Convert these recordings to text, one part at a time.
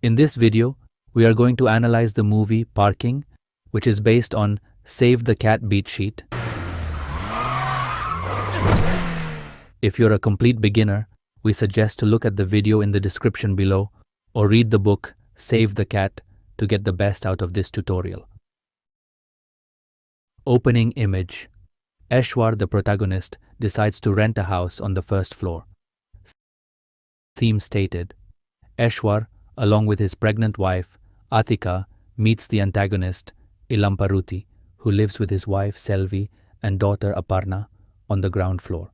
In this video, we are going to analyze the movie Parking, which is based on Save the Cat beat sheet. If you're a complete beginner, we suggest to look at the video in the description below or read the book Save the Cat to get the best out of this tutorial. Opening image. Eshwar, the protagonist, decides to rent a house on the first floor. Theme stated. Eshwar, along with his pregnant wife, Aadhika, meets the antagonist, Ilamparuthi, who lives with his wife Selvi and daughter Aparna on the ground floor.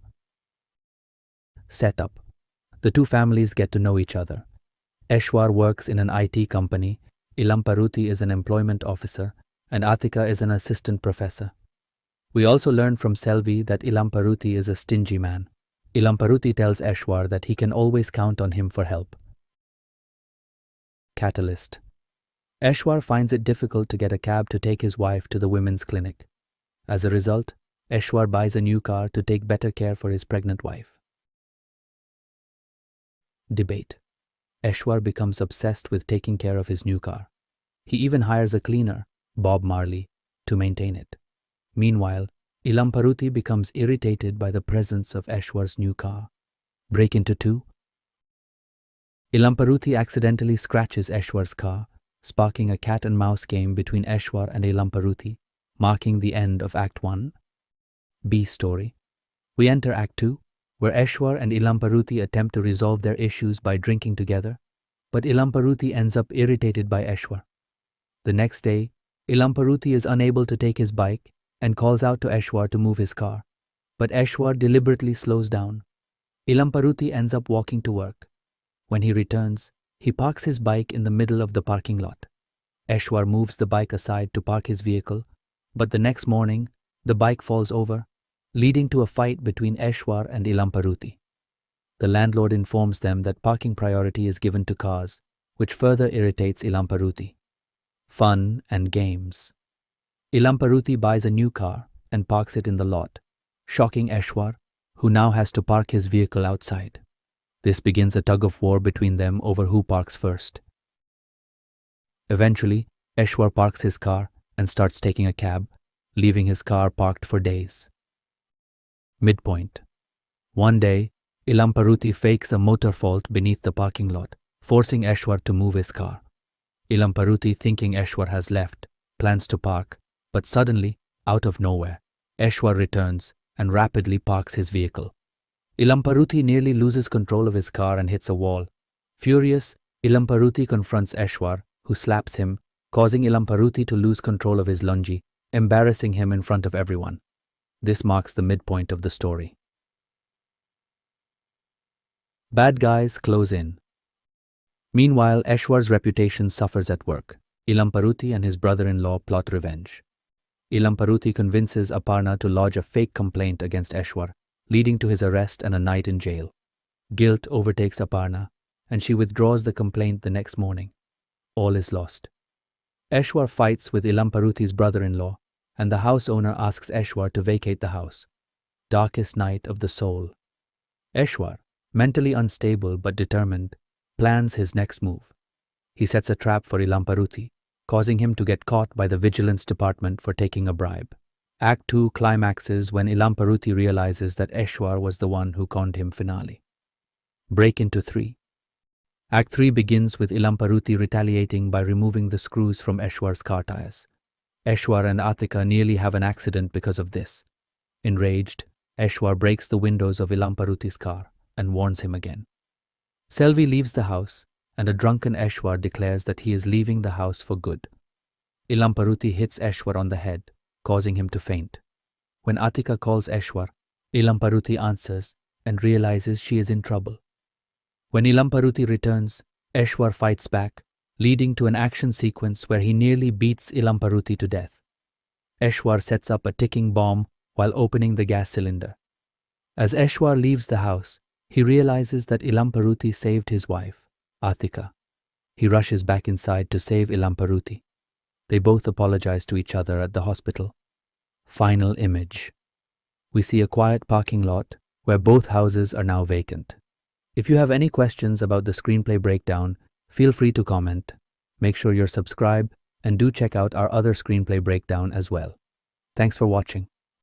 Setup. The two families get to know each other. Eshwar works in an IT company, Ilamparuthi is an employment officer, and Aadhika is an assistant professor. We also learn from Selvi that Ilamparuthi is a stingy man. Ilamparuthi tells Eshwar that he can always count on him for help. Catalyst. Eshwar finds it difficult to get a cab to take his wife to the women's clinic. As a result, Eshwar buys a new car to take better care for his pregnant wife. Debate. Eshwar becomes obsessed with taking care of his new car. He even hires a cleaner, Bob Marley, to maintain it. Meanwhile, Ilamparuthi becomes irritated by the presence of Eshwar's new car. Break into two. Ilamparuthi accidentally scratches Eshwar's car, sparking a cat and mouse game between Eshwar and Ilamparuthi, marking the end of Act 1. B story. We enter Act 2, where Eshwar and Ilamparuthi attempt to resolve their issues by drinking together, but Ilamparuthi ends up irritated by Eshwar. The next day, Ilamparuthi is unable to take his bike and calls out to Eshwar to move his car, but Eshwar deliberately slows down. Ilamparuthi ends up walking to work. When he returns, he parks his bike in the middle of the parking lot. Eshwar moves the bike aside to park his vehicle, but the next morning, the bike falls over, leading to a fight between Eshwar and Ilamparuthi. The landlord informs them that parking priority is given to cars, which further irritates Ilamparuthi. Fun and games. Ilamparuthi buys a new car and parks it in the lot, shocking Eshwar, who now has to park his vehicle outside. This begins a tug-of-war between them over who parks first. Eventually, Eshwar parks his car and starts taking a cab, leaving his car parked for days. Midpoint. One day, Ilamparuthi fakes a motor fault beneath the parking lot, forcing Eshwar to move his car. Ilamparuthi, thinking Eshwar has left, plans to park, but suddenly, out of nowhere, Eshwar returns and rapidly parks his vehicle. Ilamparuthi nearly loses control of his car and hits a wall. Furious, Ilamparuthi confronts Eshwar, who slaps him, causing Ilamparuthi to lose control of his lungi, embarrassing him in front of everyone. This marks the midpoint of the story. Bad guys close in. Meanwhile, Eshwar's reputation suffers at work. Ilamparuthi and his brother-in-law plot revenge. Ilamparuthi convinces Aparna to lodge a fake complaint against Eshwar, leading to his arrest and a night in jail. Guilt overtakes Aparna, and she withdraws the complaint the next morning. All is lost. Eshwar fights with Ilamparuth's brother-in-law, and the house owner asks Eshwar to vacate the house. Darkest night of the soul. Eshwar, mentally unstable but determined, plans his next move. He sets a trap for Ilamparuthi, causing him to get caught by the vigilance department for taking a bribe. Act 2 climaxes when Ilamparuthi realizes that Eshwar was the one who conned him finale. Break into 3. Act 3 begins with Ilamparuthi retaliating by removing the screws from Eshwar's car tires. Eshwar and Aadhika nearly have an accident because of this. Enraged, Eshwar breaks the windows of Ilamparuth's car and warns him again. Selvi leaves the house, and a drunken Eshwar declares that he is leaving the house for good. Ilamparuthi hits Eshwar on the head, causing him to faint. When Aadhika calls Eshwar, Ilamparuthi answers and realizes she is in trouble. When Ilamparuthi returns, Eshwar fights back, leading to an action sequence where he nearly beats Ilamparuthi to death. Eshwar sets up a ticking bomb while opening the gas cylinder. As Eshwar leaves the house, he realizes that Ilamparuthi saved his wife, Aadhika. He rushes back inside to save Ilamparuthi. They both apologize to each other at the hospital. Final image. We see a quiet parking lot where both houses are now vacant. If you have any questions about the screenplay breakdown, Feel free to comment. Make sure you're subscribed and do check out our other screenplay breakdown as well. Thanks for watching.